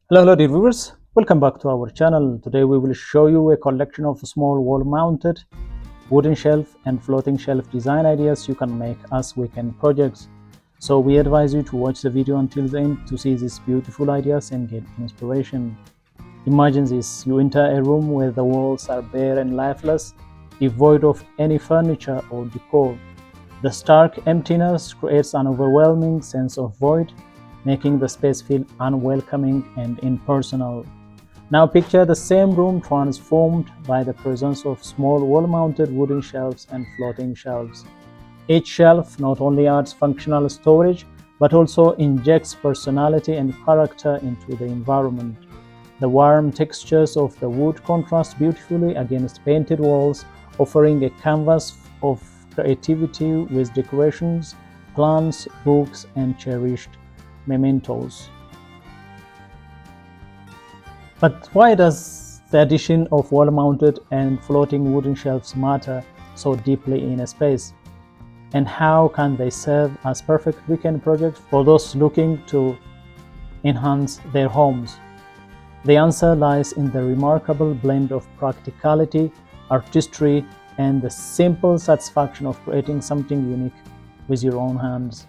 Hello dear viewers, welcome back to our channel. Today we will show you a collection of small wall-mounted wooden shelf and floating shelf design ideas you can make as weekend projects. So we advise you to watch the video until the end to see these beautiful ideas and get inspiration. Imagine this: you enter a room where the walls are bare and lifeless, devoid of any furniture or decor. The stark emptiness creates an overwhelming sense of void, making the space feel unwelcoming and impersonal. Now picture the same room transformed by the presence of small wall-mounted wooden shelves and floating shelves. Each shelf not only adds functional storage, but also injects personality and character into the environment. The warm textures of the wood contrast beautifully against painted walls, offering a canvas of creativity with decorations, plants, books, and cherished mementos. But why does the addition of wall-mounted and floating wooden shelves matter so deeply in a space? And how can they serve as perfect weekend projects for those looking to enhance their homes? The answer lies in the remarkable blend of practicality, artistry, and the simple satisfaction of creating something unique with your own hands.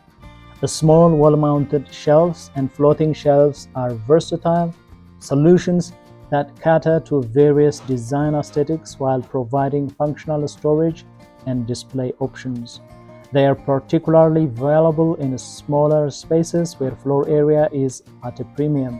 The small wall-mounted shelves and floating shelves are versatile solutions that cater to various design aesthetics while providing functional storage and display options. They are particularly valuable in smaller spaces where floor area is at a premium.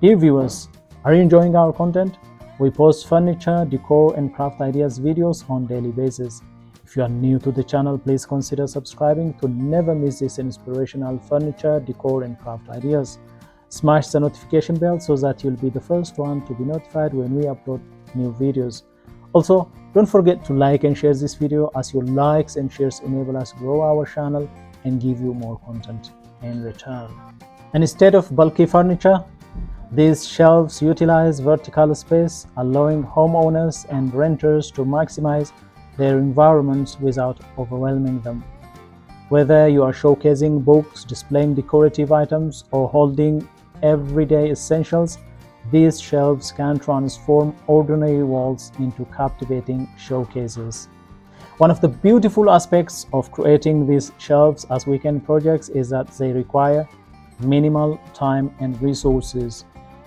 Dear viewers, are you enjoying our content? We post furniture, decor, and craft ideas videos on a daily basis. If you are new to the channel, please consider subscribing to never miss these inspirational furniture, decor, and craft ideas. Smash the notification bell so that you'll be the first one to be notified when we upload new videos. Also, don't forget to like and share this video, as your likes and shares enable us to grow our channel and give you more content in return. And instead of bulky furniture, these shelves utilize vertical space, allowing homeowners and renters to maximize their environments without overwhelming them. Whether you are showcasing books, displaying decorative items, or holding everyday essentials, these shelves can transform ordinary walls into captivating showcases. One of the beautiful aspects of creating these shelves as weekend projects is that they require minimal time and resources.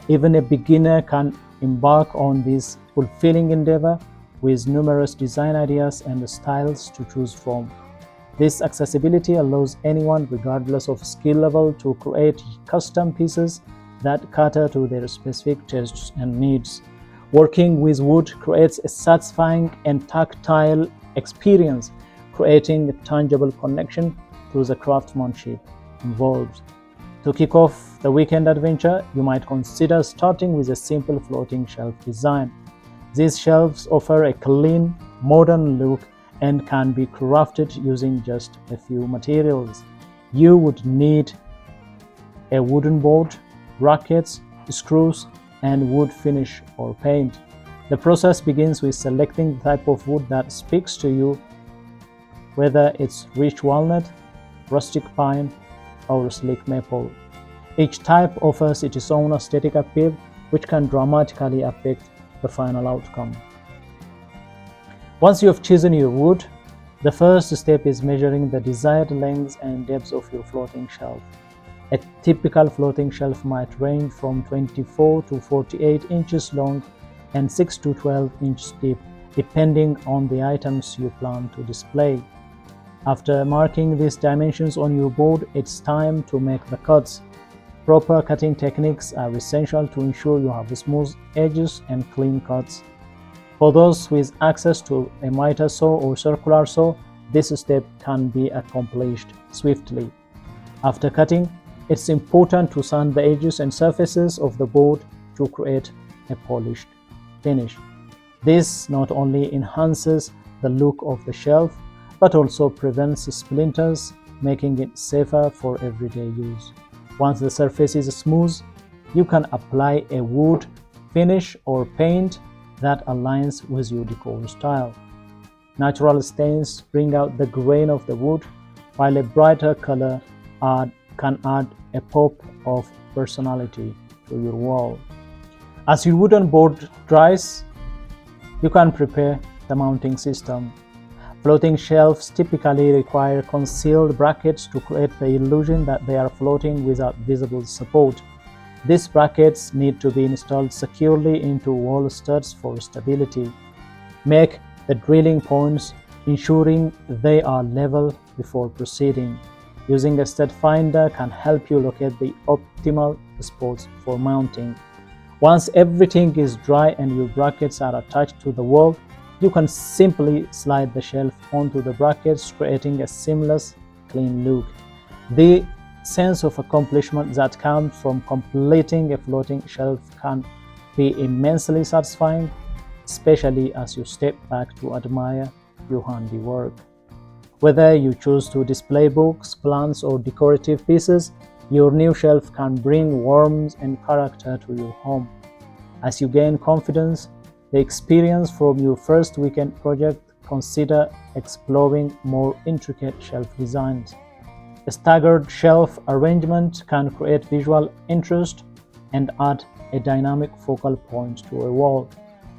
Even a beginner can embark on this fulfilling endeavor with numerous design ideas and styles to choose from. This accessibility allows anyone, regardless of skill level, to create custom pieces that cater to their specific tastes and needs. Working with wood creates a satisfying and tactile experience, creating a tangible connection to the craftsmanship involved. To kick off the weekend adventure, you might consider starting with a simple floating shelf design. These shelves offer a clean, modern look and can be crafted using just a few materials. You would need a wooden board, brackets, screws, and wood finish or paint. The process begins with selecting the type of wood that speaks to you, whether it's rich walnut, rustic pine, or sleek maple. Each type offers its own aesthetic appeal, which can dramatically affect the final outcome. Once you have chosen your wood, the first step is measuring the desired length and depth of your floating shelf. A typical floating shelf might range from 24 to 48 inches long and 6 to 12 inches deep, depending on the items you plan to display. After marking these dimensions on your board, it's time to make the cuts. Proper cutting techniques are essential to ensure you have smooth edges and clean cuts. For those with access to a miter saw or circular saw, this step can be accomplished swiftly. After cutting, it's important to sand the edges and surfaces of the board to create a polished finish. This not only enhances the look of the shelf, but also prevents splinters, making it safer for everyday use. Once the surface is smooth, you can apply a wood finish or paint that aligns with your decor style. Natural stains bring out the grain of the wood, while a brighter color can add a pop of personality. to your wall. As your wooden board dries, you can prepare the mounting system. Floating shelves typically require concealed brackets to create the illusion that they are floating without visible support. These brackets need to be installed securely into wall studs for stability. Make the drilling points, ensuring they are level before proceeding. Using a stud finder can help you locate the optimal spots for mounting. Once everything is dry and your brackets are attached to the wall, you can simply slide the shelf onto the brackets, creating a seamless, clean look. The sense of accomplishment that comes from completing a floating shelf can be immensely satisfying, especially as you step back to admire your handiwork. Whether you choose to display books, plants, or decorative pieces, your new shelf can bring warmth and character to your home. As you gain confidence, the experience from your first weekend project, consider exploring more intricate shelf designs. A staggered shelf arrangement can create visual interest and add a dynamic focal point to a wall.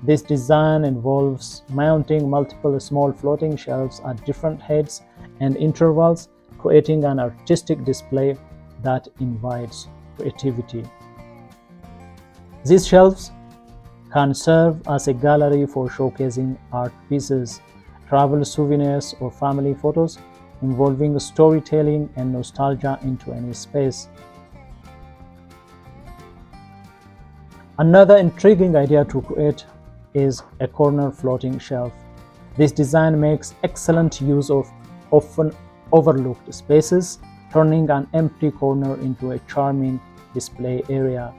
This design involves mounting multiple small floating shelves at different heights and intervals, creating an artistic display that invites creativity. These shelves can serve as a gallery for showcasing art pieces, travel souvenirs, or family photos, involving storytelling and nostalgia into any space. Another intriguing idea to create is a corner floating shelf. This design makes excellent use of often overlooked spaces, turning an empty corner into a charming display area.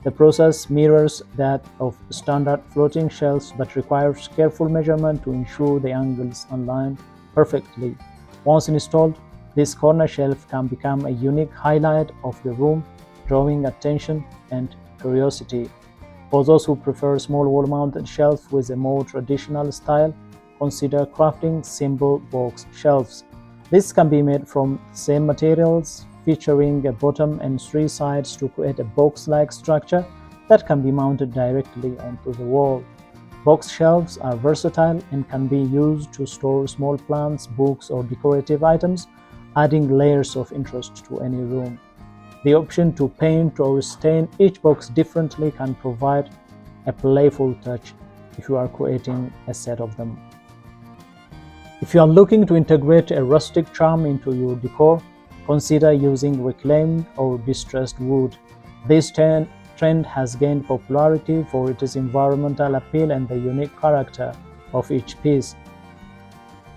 The process mirrors that of standard floating shelves but requires careful measurement to ensure the angles align perfectly. Once installed, this corner shelf can become a unique highlight of the room, drawing attention and curiosity. For those who prefer small wall-mounted shelves with a more traditional style, consider crafting simple box shelves. This can be made from the same materials, featuring a bottom and three sides to create a box-like structure that can be mounted directly onto the wall. Box shelves are versatile and can be used to store small plants, books, or decorative items, adding layers of interest to any room. The option to paint or stain each box differently can provide a playful touch if you are creating a set of them. If you are looking to integrate a rustic charm into your decor, consider using reclaimed or distressed wood. This trend has gained popularity for its environmental appeal and the unique character of each piece.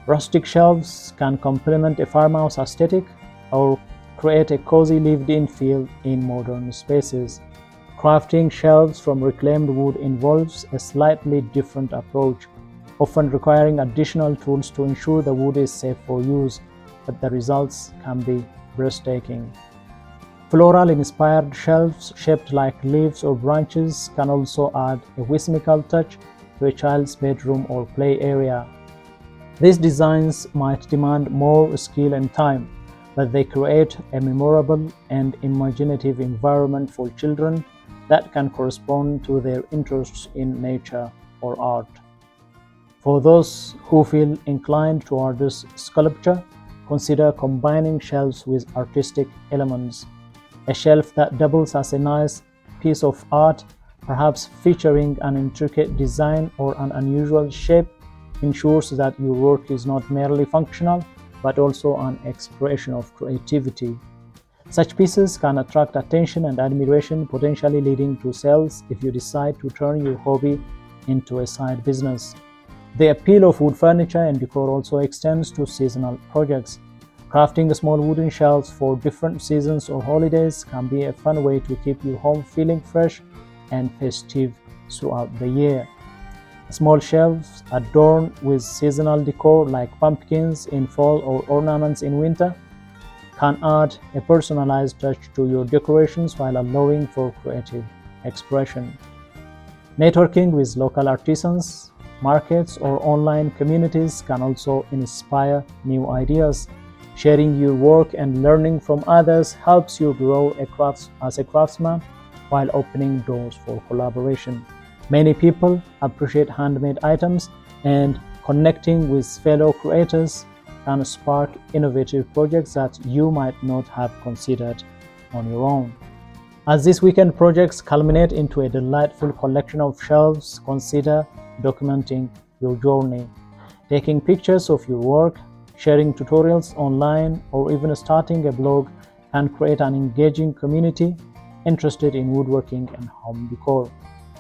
Rustic shelves can complement a farmhouse aesthetic or create a cozy lived-in feel in modern spaces. Crafting shelves from reclaimed wood involves a slightly different approach, often requiring additional tools to ensure the wood is safe for use, but the results can be breathtaking. Floral-inspired shelves shaped like leaves or branches can also add a whimsical touch to a child's bedroom or play area. These designs might demand more skill and time, but they create a memorable and imaginative environment for children that can correspond to their interests in nature or art. For those who feel inclined towards sculpture, consider combining shelves with artistic elements. A shelf that doubles as a nice piece of art, perhaps featuring an intricate design or an unusual shape, ensures that your work is not merely functional, but also an expression of creativity. Such pieces can attract attention and admiration, potentially leading to sales if you decide to turn your hobby into a side business. The appeal of wood furniture and decor also extends to seasonal projects. Crafting small wooden shelves for different seasons or holidays can be a fun way to keep your home feeling fresh and festive throughout the year. Small shelves adorned with seasonal decor like pumpkins in fall or ornaments in winter can add a personalized touch to your decorations while allowing for creative expression. Networking with local artisans, markets, or online communities can also inspire new ideas. Sharing your work and learning from others helps you grow as a craftsman while opening doors for collaboration. Many people appreciate handmade items, and connecting with fellow creators can spark innovative projects that you might not have considered on your own. As these weekend projects culminate into a delightful collection of shelves, consider documenting your journey. Taking pictures of your work, sharing tutorials online, or even starting a blog can create an engaging community interested in woodworking and home decor.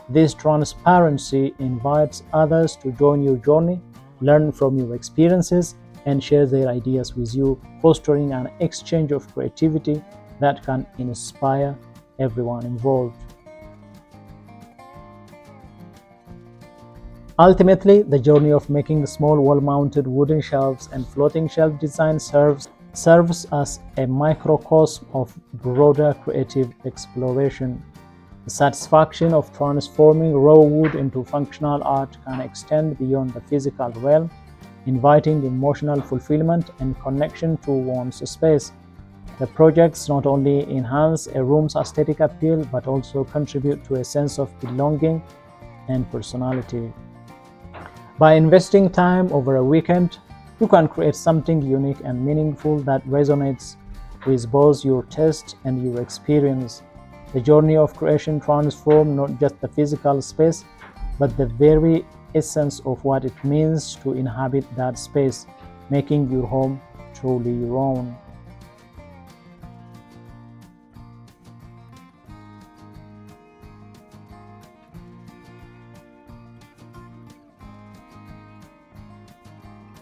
This transparency invites others to join your journey, learn from your experiences, and share their ideas with you, fostering an exchange of creativity that can inspire everyone involved. Ultimately, the journey of making small wall-mounted wooden shelves and floating shelf design serves as a microcosm of broader creative exploration. The satisfaction of transforming raw wood into functional art can extend beyond the physical realm, inviting emotional fulfillment and connection to one's space. The projects not only enhance a room's aesthetic appeal but also contribute to a sense of belonging and personality. By investing time over a weekend, you can create something unique and meaningful that resonates with both your taste and your experience. The journey of creation transforms not just the physical space, but the very essence of what it means to inhabit that space, making your home truly your own.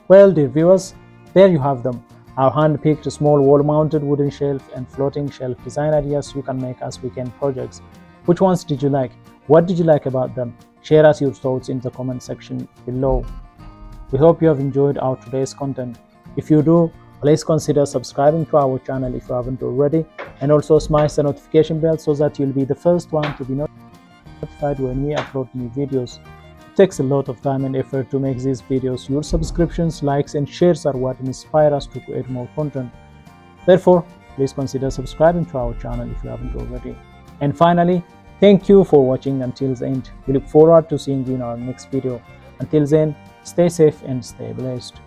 Well, dear viewers, there you have them, our hand-picked small wall-mounted wooden shelf and floating shelf design ideas you can make as weekend projects. Which ones did you like? What did you like about them? Share us your thoughts in the comment section below. We hope you have enjoyed our today's content. If you do, please consider subscribing to our channel if you haven't already, and also smash the notification bell so that you'll be the first one to be notified when we upload new videos. It takes a lot of time and effort to make these videos. Your subscriptions, likes, and shares are what inspire us to create more content. Therefore, please consider subscribing to our channel if you haven't already. And finally, thank you for watching until the end. We look forward to seeing you in our next video. Until then, stay safe and stay blessed.